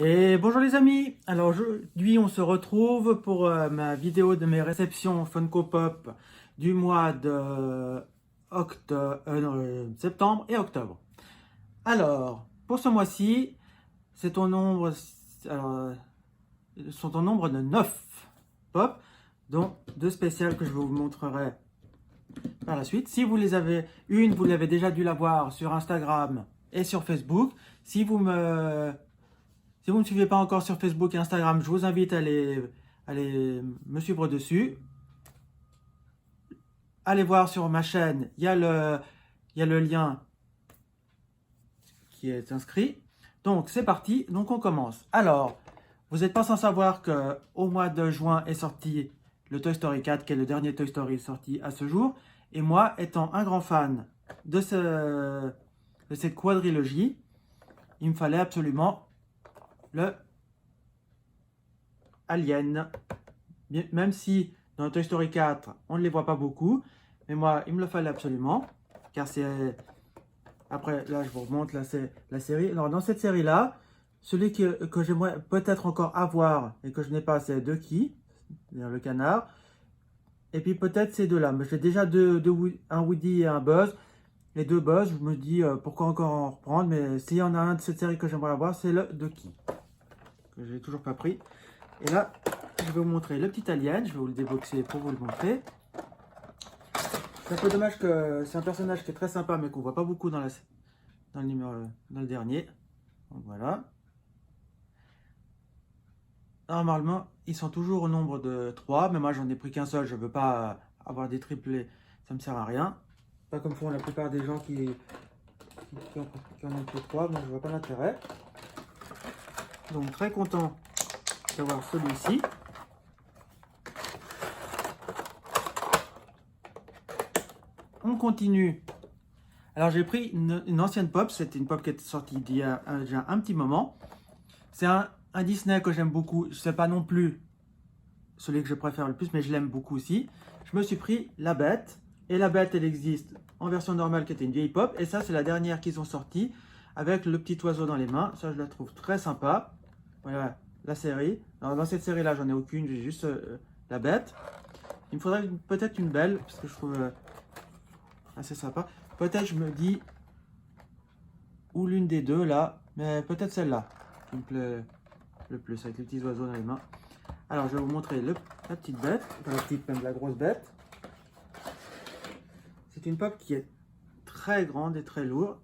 Et bonjour les amis, alors aujourd'hui on se retrouve pour ma vidéo de mes réceptions Funko Pop du mois de septembre et octobre. Alors, pour ce mois-ci, c'est au nombre, alors, sont au nombre de 9 pop, dont 2 spéciales que je vous montrerai par la suite. Si vous les avez, vous l'avez déjà dû la voir sur Instagram et sur Facebook. Si vous ne me suivez pas encore sur Facebook et Instagram, je vous invite à me suivre dessus. Allez voir sur ma chaîne, il y a le lien qui est inscrit. Donc c'est parti, donc on commence. Alors, vous n'êtes pas sans savoir qu'au mois de juin est sorti le Toy Story 4, qui est le dernier Toy Story sorti à ce jour. Et moi, étant un grand fan de cette quadrilogie, il me fallait absolument le Alien. Même si dans Toy Story 4, on ne les voit pas beaucoup, mais moi, il me le fallait absolument, car c'est... Après, là, je vous remonte la série. Alors, dans cette série-là, celui que j'aimerais peut-être encore avoir et que je n'ai pas, c'est Ducky, c'est-à-dire le canard. Et puis peut-être ces deux-là. Mais j'ai déjà un Woody et un Buzz. Les deux Buzz, je me dis pourquoi encore en reprendre. Mais s'il y en a un de cette série que j'aimerais avoir, c'est le Ducky, que je n'ai toujours pas pris. Et là, je vais vous montrer le petit alien. Je vais vous le déboxer pour vous le montrer. C'est un peu dommage que c'est un personnage qui est très sympa, mais qu'on voit pas beaucoup dans le dernier. Donc voilà. Normalement, ils sont toujours au nombre de 3, mais moi j'en ai pris qu'un seul. Je veux pas avoir des triplés, ça me sert à rien. Pas comme font la plupart des gens qui en ont que 3, donc je vois pas l'intérêt. Donc très content d'avoir celui-ci. On continue. Alors j'ai pris une ancienne pop, c'était une pop qui était sortie il y a déjà un petit moment. C'est un Disney que j'aime beaucoup, je sais pas non plus celui que je préfère le plus, mais je l'aime beaucoup aussi. Je me suis pris La Bête, et La Bête elle existe en version normale qui était une vieille pop, et ça c'est la dernière qu'ils ont sortie avec le petit oiseau dans les mains, ça je la trouve très sympa. Voilà la série. Alors dans cette série là j'en ai aucune, j'ai juste La Bête. Il me faudrait peut-être une belle, parce que je trouve assez sympa. Peut-être je me dis, ou l'une des deux là, mais peut-être celle-là qui me plaît le plus, avec les petits oiseaux dans les mains. Alors je vais vous montrer la petite bête, enfin la petite, même la grosse bête. C'est une pop qui est très grande et très lourde.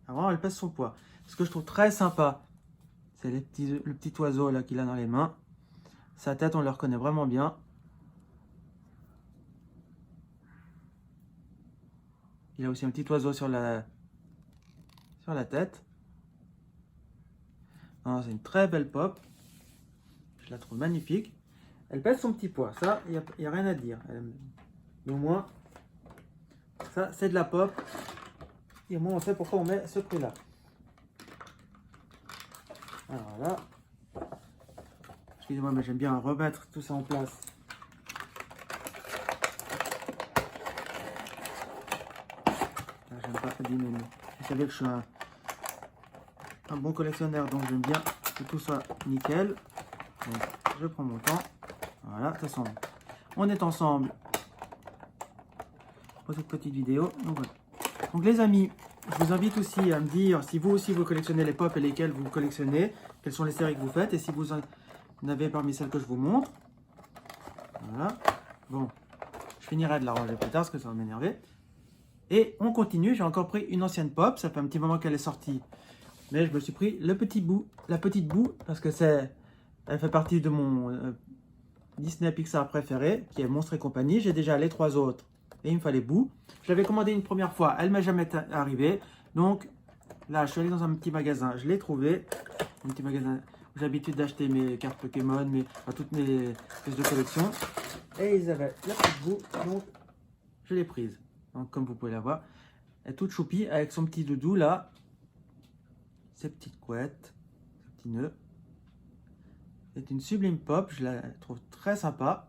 Alors elle pèse son poids. Ce que je trouve très sympa, c'est le petit oiseau là qu'il a dans les mains. Sa tête, on le reconnaît vraiment bien. Il a aussi un petit oiseau sur la tête. C'est une très belle pop. Je la trouve magnifique. Elle pèse son petit poids. Ça, il n'y a rien à dire. Mais au moins, ça, c'est de la pop. Et au moins, on sait pourquoi on met ce prix-là. Alors là, excusez-moi, mais j'aime bien remettre tout ça en place. J'aime pas abîmer, mais vous savez que je suis un bon collectionneur, donc j'aime bien que tout soit nickel. Donc, je prends mon temps. Voilà, de toute façon, on est ensemble pour cette petite vidéo. Donc, voilà. Donc les amis, je vous invite aussi à me dire si vous aussi vous collectionnez les pop et lesquelles vous collectionnez, quelles sont les séries que vous faites, et si vous en avez parmi celles que je vous montre. Voilà. Bon, je finirai de la ranger plus tard parce que ça va m'énerver. Et on continue, j'ai encore pris une ancienne pop, ça fait un petit moment qu'elle est sortie. Mais je me suis pris la petite boue, parce que elle fait partie de mon Disney Pixar préféré, qui est Monstres et compagnie. J'ai déjà les 3 autres, et il me fallait Boo. Je l'avais commandé une première fois, elle m'est jamais arrivée. Donc là, je suis allé dans un petit magasin, je l'ai trouvé. Un petit magasin où j'ai l'habitude d'acheter mes cartes Pokémon, toutes mes pièces de collection. Et ils avaient la petite Boo, donc je l'ai prise. Donc comme vous pouvez la voir, elle est toute choupie avec son petit doudou là. Ses petites couettes, ses petits nœuds. C'est une sublime pop, je la trouve très sympa.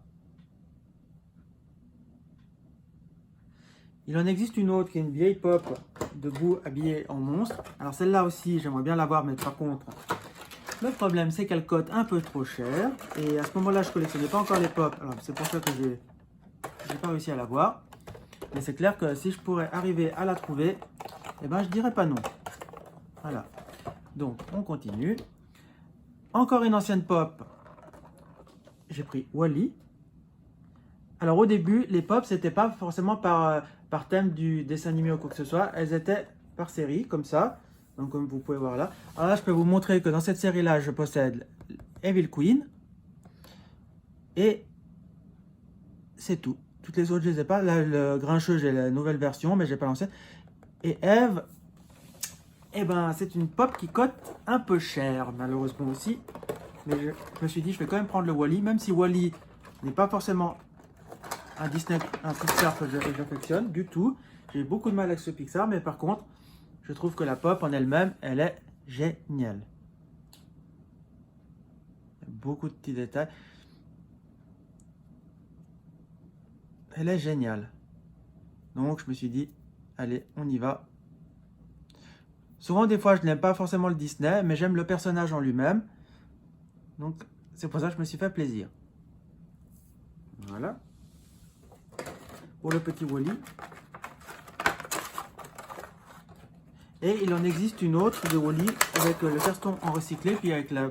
Il en existe une autre qui est une vieille pop de Boo habillée en monstre. Alors celle-là aussi, j'aimerais bien l'avoir, mais par contre, Le problème, c'est qu'elle coûte un peu trop cher. Et à ce moment-là, je collectionnais pas encore les pop. Alors, c'est pour ça que j'ai pas réussi à l'avoir. Mais c'est clair que si je pourrais arriver à la trouver, eh ben, je dirais pas non. Voilà. Donc, on continue. Encore une ancienne pop. J'ai pris Wally. Alors, au début, les pop, c'était pas forcément par thème du dessin animé ou quoi que ce soit. Elles étaient par série, comme ça. Donc, comme vous pouvez voir là. Alors là, je peux vous montrer que dans cette série-là, je possède Evil Queen. Et c'est tout. Toutes les autres, je les ai pas. Là, le Grincheux, j'ai la nouvelle version, mais j'ai pas l'ancienne. Et Eve, eh ben, c'est une pop qui coûte un peu cher, malheureusement aussi. Mais je me suis dit, je vais quand même prendre le Wally, même si Wally n'est pas forcément un Disney, un Pixar que j'affectionne du tout. J'ai beaucoup de mal avec ce Pixar, mais par contre, je trouve que la pop en elle-même, elle est géniale. Beaucoup de petits détails. Elle est géniale. Donc, je me suis dit, allez, on y va. Souvent, des fois, je n'aime pas forcément le Disney, mais j'aime le personnage en lui-même. Donc, c'est pour ça que je me suis fait plaisir. Voilà. Pour le petit Wally. Et il en existe une autre de Wally avec le carton en recyclé, puis avec la...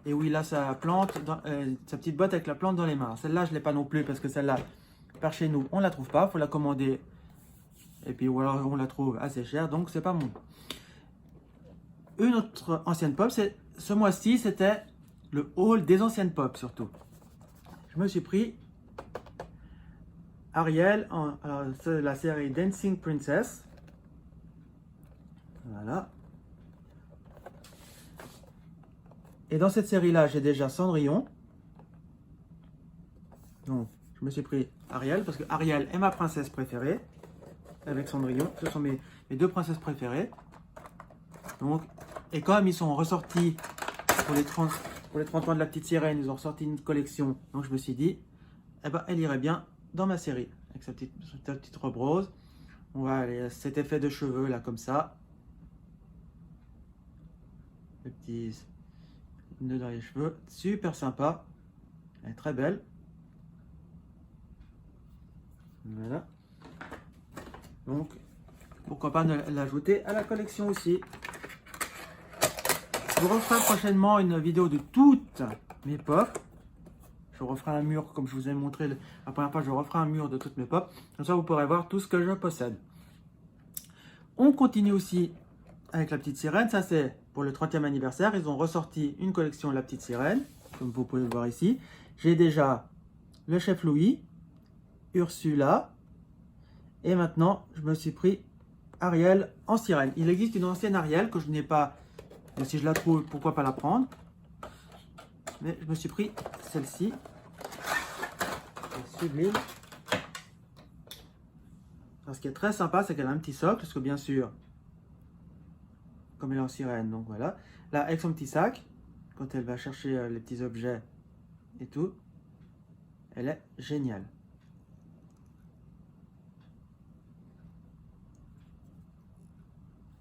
Et où il a sa plante, sa petite boîte avec la plante dans les mains. Celle-là, je ne l'ai pas non plus, parce que celle-là, par chez nous, on ne la trouve pas. Il faut la commander. Et puis, ou alors on la trouve assez chère, donc c'est pas mon. Une autre ancienne pop, ce mois-ci, c'était le haul des anciennes pop, surtout. Je me suis pris Ariel, c'est la série Dancing Princess. Voilà. Et dans cette série-là, j'ai déjà Cendrillon. Donc, je me suis pris Ariel, parce que Ariel est ma princesse préférée. Avec Cendrillon, ce sont mes deux princesses préférées. Donc, et comme ils sont ressortis pour les 30 ans de la petite sirène, ils ont ressorti une collection. Donc, je me suis dit, eh ben, elle irait bien dans ma série. Avec sa petite robe rose. On va aller à cet effet de cheveux, là, comme ça. Le petit nœud dans les cheveux. Super sympa. Elle est très belle. Voilà. Donc, pourquoi pas l'ajouter à la collection aussi. Je vous referai prochainement une vidéo de toutes mes pop. Je referai un mur, comme je vous ai montré la première fois, je referai un mur de toutes mes pop. Comme ça, vous pourrez voir tout ce que je possède. On continue aussi avec la petite sirène. Ça, c'est pour le 30e anniversaire. Ils ont ressorti une collection de la petite sirène, comme vous pouvez le voir ici. J'ai déjà le chef Louis, Ursula. Et maintenant, je me suis pris Ariel en sirène. Il existe une ancienne Ariel que je n'ai pas. Mais si je la trouve, pourquoi pas la prendre. Mais je me suis pris celle-ci. Sublime. Alors, ce qui est très sympa, c'est qu'elle a un petit socle. Parce que bien sûr, comme elle est en sirène, donc voilà. Là, avec son petit sac, quand elle va chercher les petits objets et tout, elle est géniale.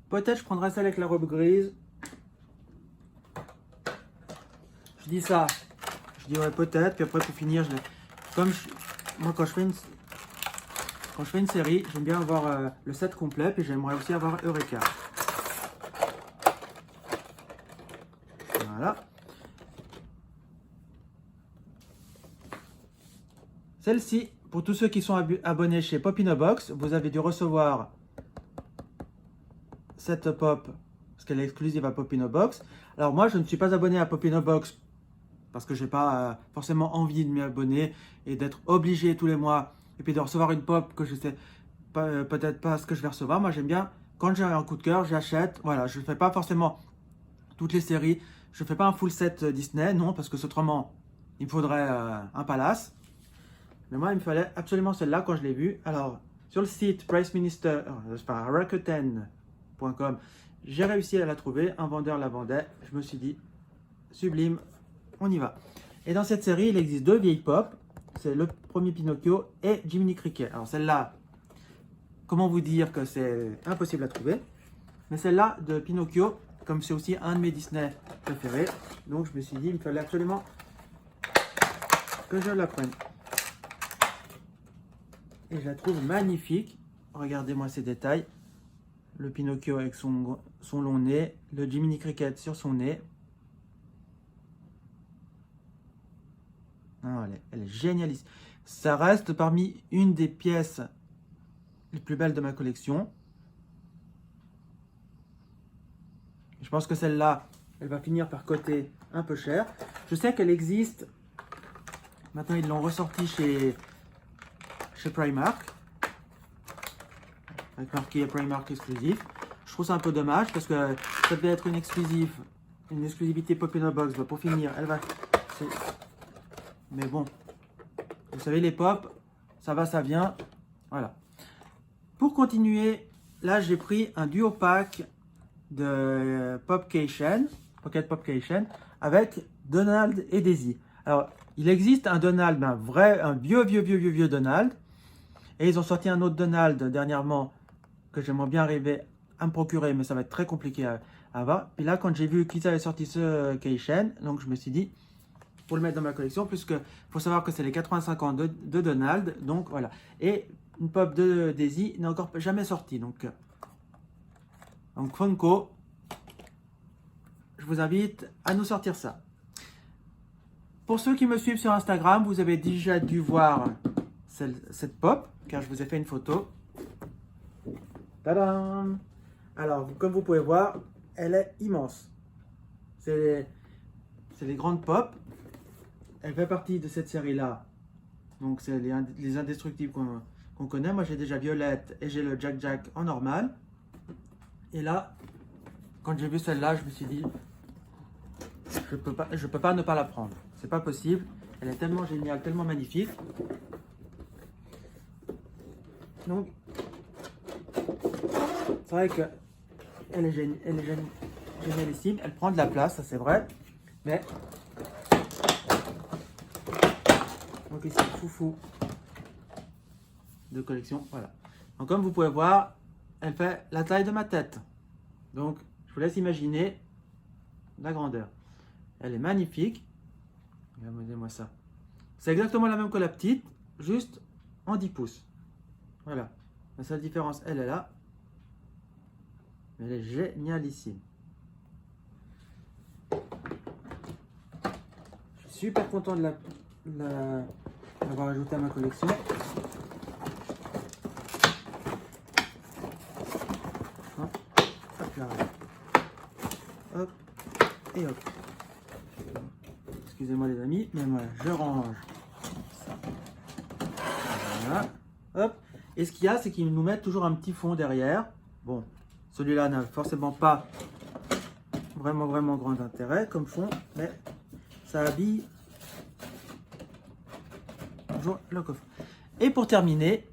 Peut-être je prendrai celle avec la robe grise. Je dis ça, je dis ouais peut-être, puis après pour finir, moi quand je fais une série, j'aime bien avoir le set complet, puis j'aimerais aussi avoir Eureka. Voilà. Celle-ci, pour tous ceux qui sont abonnés chez Popinobox, vous avez dû recevoir cette pop, parce qu'elle est exclusive à Popinobox. Alors moi, je ne suis pas abonné à Popinobox parce que j'ai pas forcément envie de m'y abonner et d'être obligé tous les mois et puis de recevoir une pop que je sais peut-être pas ce que je vais recevoir. Moi, j'aime bien, quand j'ai un coup de cœur, j'achète. Voilà, je ne fais pas forcément toutes les séries. Je ne fais pas un full set Disney, non, parce que autrement, il me faudrait un palace. Mais moi, il me fallait absolument celle-là quand je l'ai vue. Alors, sur le site Rakuten.com, j'ai réussi à la trouver. Un vendeur la vendait. Je me suis dit, sublime, on y va. Et dans cette série, il existe deux vieilles pop. C'est le premier Pinocchio et Jiminy Cricket. Alors celle-là, comment vous dire que c'est impossible à trouver. Mais celle-là de Pinocchio, comme c'est aussi un de mes Disney préférés, donc je me suis dit, il me fallait absolument que je la prenne. Et je la trouve magnifique. Regardez-moi ces détails. Le Pinocchio avec son long nez, le Jiminy Cricket sur son nez. Ah, elle est génialiste. Ça reste parmi une des pièces les plus belles de ma collection. Je pense que celle-là, elle va finir par coûter un peu cher. Je sais qu'elle existe. Maintenant, ils l'ont ressorti chez Primark. Avec marqué Primark exclusif. Je trouve ça un peu dommage parce que ça devait être une exclusivité Pop in a Box. Bah, pour finir, elle va... Mais bon, vous savez, les pop, ça va, ça vient. Voilà. Pour continuer, là, j'ai pris un duo pack de Popcation, Pocket Popcation, avec Donald et Daisy. Alors, il existe un Donald, un vieux Donald. Et ils ont sorti un autre Donald dernièrement que j'aimerais bien arriver à me procurer, mais ça va être très compliqué à avoir. Puis là, quand j'ai vu qu'ils avaient sorti ce Cation, donc je me suis dit, pour le mettre dans ma collection, puisque faut savoir que c'est les 85 ans de Donald, donc voilà. Et une pop de Daisy n'est encore jamais sortie, donc Funko, je vous invite à nous sortir ça. Pour ceux qui me suivent sur Instagram, vous avez déjà dû voir cette pop, car je vous ai fait une photo. Tadam! Alors, comme vous pouvez voir, elle est immense. C'est les grandes pop. Elle fait partie de cette série-là. Donc, c'est les indestructibles qu'on connaît. Moi, j'ai déjà Violette et j'ai le Jack Jack en normal. Et là, quand j'ai vu celle-là, je me suis dit, je peux pas ne pas la prendre. C'est pas possible. Elle est tellement géniale, tellement magnifique. Donc, c'est vrai que elle est génialissime. Elle prend de la place, ça c'est vrai. Mais donc ici, foufou de collection. Voilà. Donc comme vous pouvez voir, elle fait la taille de ma tête. Donc je vous laisse imaginer la grandeur. Elle est magnifique. Regardez-moi ça. C'est exactement la même que la petite, juste en 10 pouces. Voilà. La seule différence, elle est là. Mais elle est génialissime. Je suis super content de l'avoir ajouté à ma collection. Hop, hop là. Hop, et hop. Excusez-moi les amis, mais voilà, je range ça. Voilà. Hop. Et ce qu'il y a, c'est qu'ils nous mettent toujours un petit fond derrière. Bon, celui-là n'a forcément pas vraiment grand intérêt comme fond, mais ça habille toujours le coffre. Et pour terminer,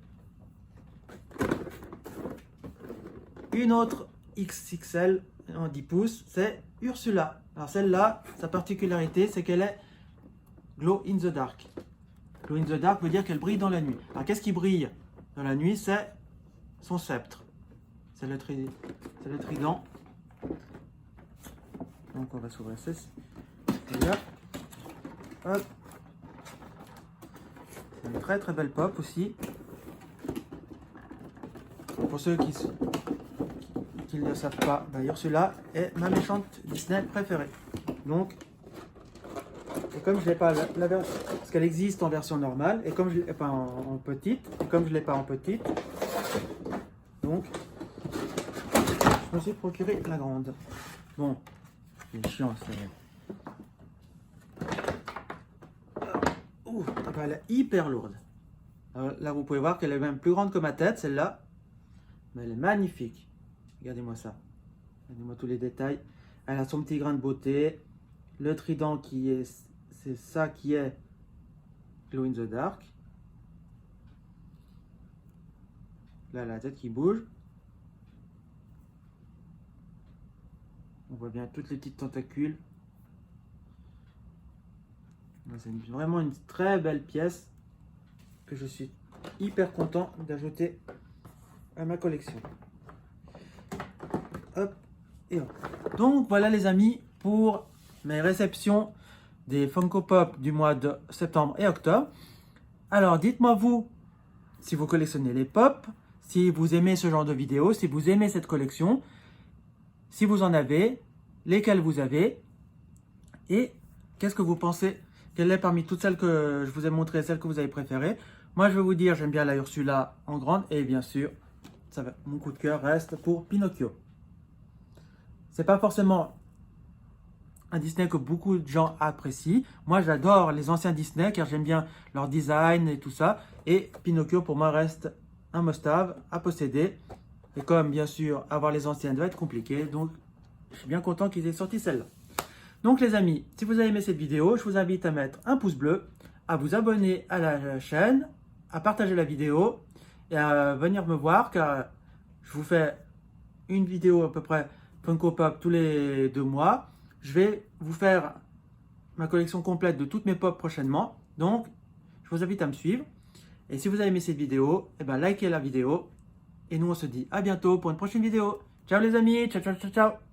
une autre XXL en 10 pouces, c'est Ursula. Alors celle-là, sa particularité, c'est qu'elle est glow in the dark. Glow in the dark veut dire qu'elle brille dans la nuit. Alors qu'est-ce qui brille dans la nuit? C'est son sceptre. C'est le trident. Donc on va s'ouvrir ceci. Là. Hop. C'est une très belle pop aussi. Pour ceux qui ne le savent pas, d'ailleurs celui-là est ma méchante Disney préférée. Donc, et comme je l'ai pas la version, parce qu'elle existe en version normale, et comme je l'ai pas en petite, et comme je l'ai pas en petite, donc je me suis procuré la grande. Bon, c'est chiant, elle est hyper lourde. Alors, là, vous pouvez voir qu'elle est même plus grande que ma tête, celle-là. Mais elle est magnifique. Regardez-moi ça. Regardez-moi tous les détails. Elle a son petit grain de beauté. Le trident c'est ça qui est Glow in the Dark. Là, la tête qui bouge. On voit bien toutes les petites tentacules. C'est vraiment une très belle pièce que je suis hyper content d'ajouter à ma collection. Hop, et hop. Donc voilà les amis pour mes réceptions des Funko Pop du mois de septembre et octobre. Alors dites-moi vous si vous collectionnez les pop, si vous aimez ce genre de vidéos, si vous aimez cette collection, si vous en avez, lesquelles vous avez et qu'est-ce que vous pensez, quelle est parmi toutes celles que je vous ai montrées, celle que vous avez préférée. Moi je vais vous dire, j'aime bien la Ursula en grande et bien sûr, mon coup de cœur reste pour Pinocchio. C'est pas forcément un Disney que beaucoup de gens apprécient. Moi, j'adore les anciens Disney car j'aime bien leur design et tout ça. Et Pinocchio, pour moi, reste un must-have à posséder. Et comme, bien sûr, avoir les anciennes va être compliqué, donc je suis bien content qu'ils aient sorti celle-là. Donc, les amis, si vous avez aimé cette vidéo, je vous invite à mettre un pouce bleu, à vous abonner à la chaîne, à partager la vidéo et à venir me voir car je vous fais une vidéo à peu près Funko Pop tous les 2 mois. Je vais vous faire ma collection complète de toutes mes pop prochainement. Donc, je vous invite à me suivre. Et si vous avez aimé cette vidéo, likez la vidéo. Et nous, on se dit à bientôt pour une prochaine vidéo. Ciao les amis, ciao, ciao, ciao, ciao.